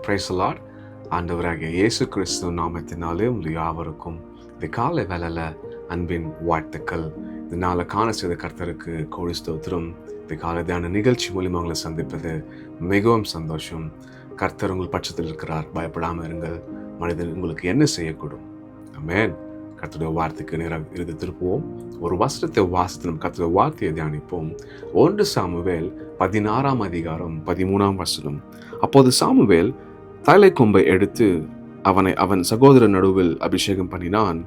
Praise the Lord. ஆண்டவராகிய இயேசு கிறிஸ்து நாமத்தினாலே உங்கள் யாவருக்கும் இந்த காலை வேளையில அன்பின் வாழ்த்துக்கள். இந்த நாளை காண செய்த கர்த்தருக்கு கோடி ஸ்தோத்திரம். இந்த காலை தியான நிகழ்ச்சி மூலியமாக உங்களை சந்திப்பது மிகவும் சந்தோஷம். கர்த்தர் உங்கள் பட்சத்தில் இருக்கிறார், பயப்படாமல் இருங்கள். மனிதன் உங்களுக்கு என்ன செய்யக்கூடும்? ஆமென். கர்த்தருடைய வார்த்தைக்கு நேராக இறுதி திருப்புவோம். ஒரு வசனத்தை வாசித்து நம் கர்த்தருடைய வார்த்தையை தியானிப்போம். 1 சாமுவேல் 16 அதிகாரம் 13 வசனம். அப்போது சாமுவேல் தலை கொம்பை எடுத்து அவன் சகோதரன் நடுவில் அபிஷேகம் பண்ணினான்.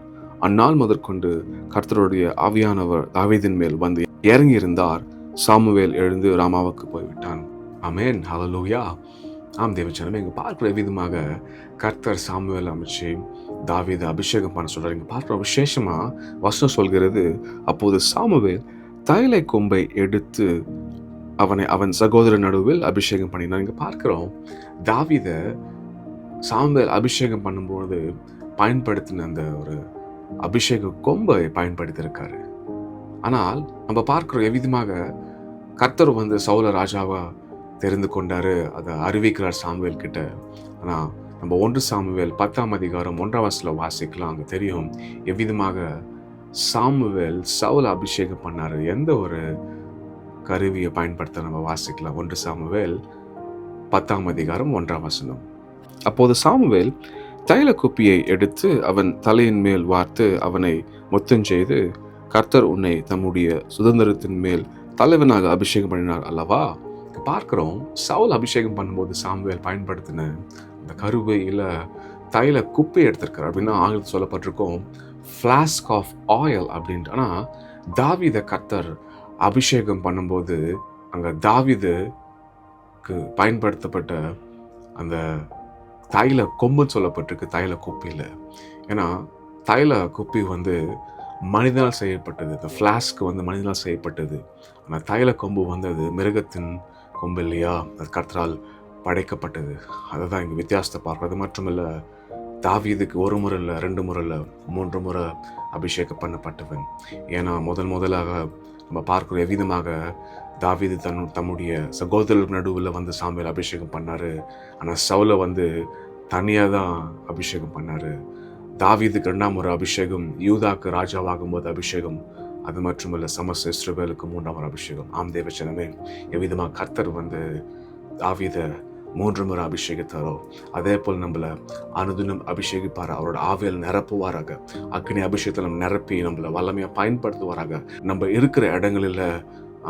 அந்நாள் முதற்கொண்டு கர்த்தருடைய ஆவியானவர் தாவீதின் மேல் வந்து இறங்கியிருந்தார். சாமுவேல் எழுந்து ராமாவுக்கு போய்விட்டான். ஆமென், ஹல்லேலூயா. ஆம் தேவச்சனமே, இங்கே பார்க்குற விதமாக கர்த்தர் சாமுவேல் அமைச்சு தாவீதை அபிஷேகம் பண்ண சொல்றாரு. இங்கே பார்க்குற விசேஷமா வசனம் சொல்கிறது, அப்போது சாமுவேல் தைலை கொம்பை எடுத்து அவன் சகோதரன் நடுவில் அபிஷேகம் பண்ணினான். இங்கே பார்க்கிறோம், தாவீதை சாமுவேல் அபிஷேகம் பண்ணும்போது பயன்படுத்தின அந்த ஒரு அபிஷேக கொம்பை பயன்படுத்தியிருக்காரு. ஆனால் நம்ம பார்க்கிறோம் எவ்விதமாக கர்த்தர் வந்து சவுல ராஜாவா தெரிந்து கொண்டாரு, அதை அறிவிக்கிறார் சாமுவேல் கிட்ட. ஆனால் நம்ம 1 சாமுவேல் 10 அதிகாரம் 1 வசனத்துல வாசிக்கலாம். அங்கே தெரியும் எவ்விதமாக சாமுவேல் சவுல அபிஷேகம் பண்ணாரு. எந்த ஒரு கருவியை பயன்படுத்த நம்ம வாசிக்கலாம். 1 சாமுவேல் 10 அதிகாரம் 1 வசனம். அப்போது சாமுவேல் தைல குப்பியை எடுத்து அவன் தலையின் மேல் வார்த்து அவனை முத்தம் செய்து, கர்த்தர் உன்னை தம்முடைய சுதந்திரத்தின் மேல் தலைவனாக அபிஷேகம் பண்ணினார் அல்லவா? பார்க்கிறோம், சவுல் அபிஷேகம் பண்ணும்போது சாமுவேல் பயன்படுத்தின அந்த கருவையில தைல குப்பை எடுத்திருக்கார் அப்படின்னா ஆங்கிலத்தில் சொல்லப்பட்டிருக்கோம் ஃபிளாஸ்க் ஆஃப் ஆயில் அப்படின்ட்டு. ஆனால் தாவீதை கர்த்தர் அபிஷேகம் பண்ணும்போது அங்கே தாவீதுக்கு பயன்படுத்தப்பட்ட அந்த தைல கொம்புன்னு சொல்லப்பட்டிருக்கு, தைல குப்பியில். ஏன்னா தைல குப்பி வந்து மனிதனால் செய்யப்பட்டது, இந்த ஃப்ளாஸ்க் வந்து மனிதனால் செய்யப்பட்டது. ஆனால் தைல கொம்பு வந்து அது மிருகத்தின் கொம்பு இல்லையா, அது கர்த்தரால் படைக்கப்பட்டது. அதை தான் இங்கே வித்தியாசத்தை பார்க்குறது. மட்டுமில்லை, தாவீதுக்கு 1 முறை இல்லை, 2 முறை இல்லை, 3 முறை அபிஷேகம் பண்ணப்பட்டவன். ஏன்னா முதலாக நம்ம பார்க்குற எவ்விதமாக தாவீது தம்முடைய சகோதரர்கள் நடுவில் வந்து சாமுவேல் அபிஷேகம் பண்ணாரு. ஆனால் சவுலை வந்து தனியாக தான் அபிஷேகம் பண்ணாரு. தாவீதுக்கு 2ஆம் முறை அபிஷேகம், யூதாக்கு ராஜாவாகும் போது அபிஷேகம், அது மட்டுமல்ல சமஸ்த இஸ்ரவேலுக்கு 3ஆம் முறை அபிஷேகம். ஆம் தேவச்சனமே, எவ்விதமாக கர்த்தர் வந்து தாவீதை 3 முறை அபிஷேகித்தாரோ அதே போல் நம்மளை அனுதினம் அபிஷேகிப்பார். அவரோட ஆவியில் நிரப்புவாராக. அக்னி அபிஷேகத்தை நம்ம நிரப்பி நம்மளை வல்லமையாக பயன்படுத்துவாராக. நம்ம இருக்கிற இடங்களில்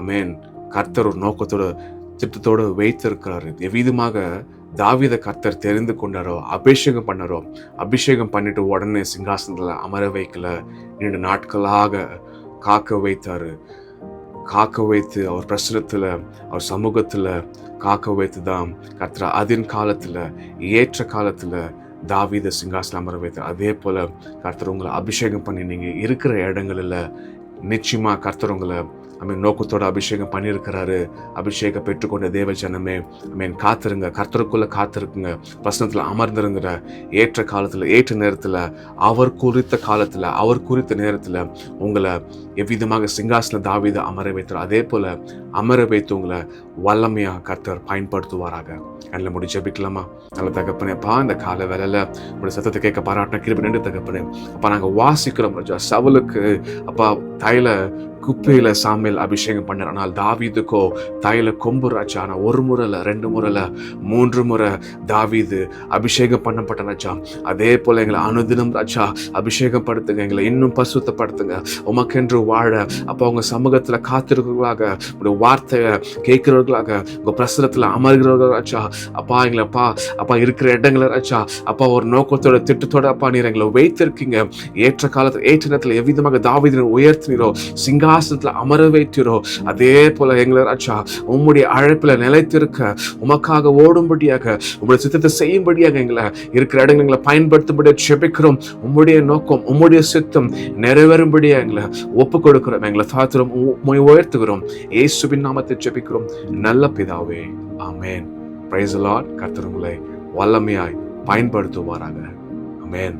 ஆமென் கர்த்தர் ஒரு நோக்கத்தோட திட்டத்தோடு வைத்திருக்கிறாரு. எவ்விதமாக தாவீதை கர்த்தர் தெரிந்து கொண்டாரோ, அபிஷேகம் பண்ணாரோ, அபிஷேகம் பண்ணிட்டு உடனே சிங்காசனத்தில் அமர வைக்கல, 2 நாட்களாக காக்க வைத்தாரு. காக்க வைத்து அவர் பிரசனத்தில், அவர் சமூகத்தில் காக்க வைத்து தான் கர்த்தர் அதன் காலத்தில், ஏற்ற காலத்தில் தாவீதை சிங்காசனம் அமர வைத்தார். அதே போல் கர்த்தர் உங்களை அபிஷேகம் பண்ணி நீங்கள் இருக்கிற இடங்களில் நிச்சயமாக கர்த்தர் உங்களை நோக்கத்தோட அபிஷேகம் பண்ணியிருக்கிறாரு. அபிஷேகம் பெற்றுக்கொண்ட தேவ ஜனமே, காத்திருங்க, கர்த்தருக்குள்ள காத்திருக்குங்க, பிரசனத்தில் அமர்ந்திருங்கிற ஏற்ற காலத்தில், ஏற்ற நேரத்தில், அவர் குறித்த காலத்தில், அவர் குறித்த நேரத்தில் உங்களை எவ்விதமாக சிங்காசன தாவீதை அமர வைத்தார். அதே போல அமர வைத்து உங்களை வல்லமையாக கர்த்தர் பயன்படுத்துவாராக. நல்ல முடி ஜெபிக்கலாமா? நல்ல தகப்பனே, அப்பா இந்த கால வேலையில் உங்களுடைய சத்தத்தை கேட்க பாராட்டின கிருபை நன்றி தகப்பனே. அப்பா நாங்கள் வாசிக்கிறோம் ராஜா, சவுலுக்கு அப்பா தைல குப்பையில சாமுவேல் அபிஷேகம் பண்ணார். ஆனால் தாவீதுக்கோ தைல கொம்பு ராஜா. ஆனால் 1 முறை இல்லை, 2 முறை இல்லை, 3 முறை தாவீது அபிஷேகம் பண்ணப்பட்ட ராஜா. அதே போல எங்களை அனுதினம் ராஜா அபிஷேகம் படுத்துங்க, எங்களை இன்னும் பரிசுத்தப்படுத்துங்க, உமக்கென்று வாழ அப்பா உங்க சமூகத்துல காத்திருக்கிறவர்களாக, உங்களுடைய வார்த்தையை கேட்கிறவர்களாக, உங்க பிரசனத்துல அமர்கிறவர்கள் ராஜா. அப்பா எங்களை அப்பா இருக்கிற இடங்களை ராஜா அப்பா ஒரு நோக்கத்தோட திட்டத்தோட அப்பா நீர் எங்களை வைத்திருக்கீங்க. ஏற்ற காலத்தில், ஏற்ற நேரத்தில் எவ்விதமாக தாவீதை உயர்த்தினீரோ, சிங்காசனத்துல அமர வைத்தீரோ, அதே போல எங்களை ராஜா உம்முடைய அழைப்புல நிலைத்திருக்க, உமக்காக ஓடும்படியாக, உங்களுடைய சித்தத்தை செய்யும்படியாக எங்களை இருக்கிற இடங்களை எங்களை பயன்படுத்தும்படியாக ஜெபிக்கிறோம். உம்முடைய நோக்கம், உம்முடைய சித்தம் நிறைவேறும்படியாக எங்களை ஒப்பு கொடுக்கிறோம். எங்களை தாத்துறோம், உயர்த்துகிறோம். இயேசுவின் நாமத்தை ஜெபிக்கிறோம் நல்ல பிதாவே, ஆமென். Praise the Lord. கர்த்தர் உங்களை வல்லமையாய் பயன்படுத்துவாராக. ஆமென்.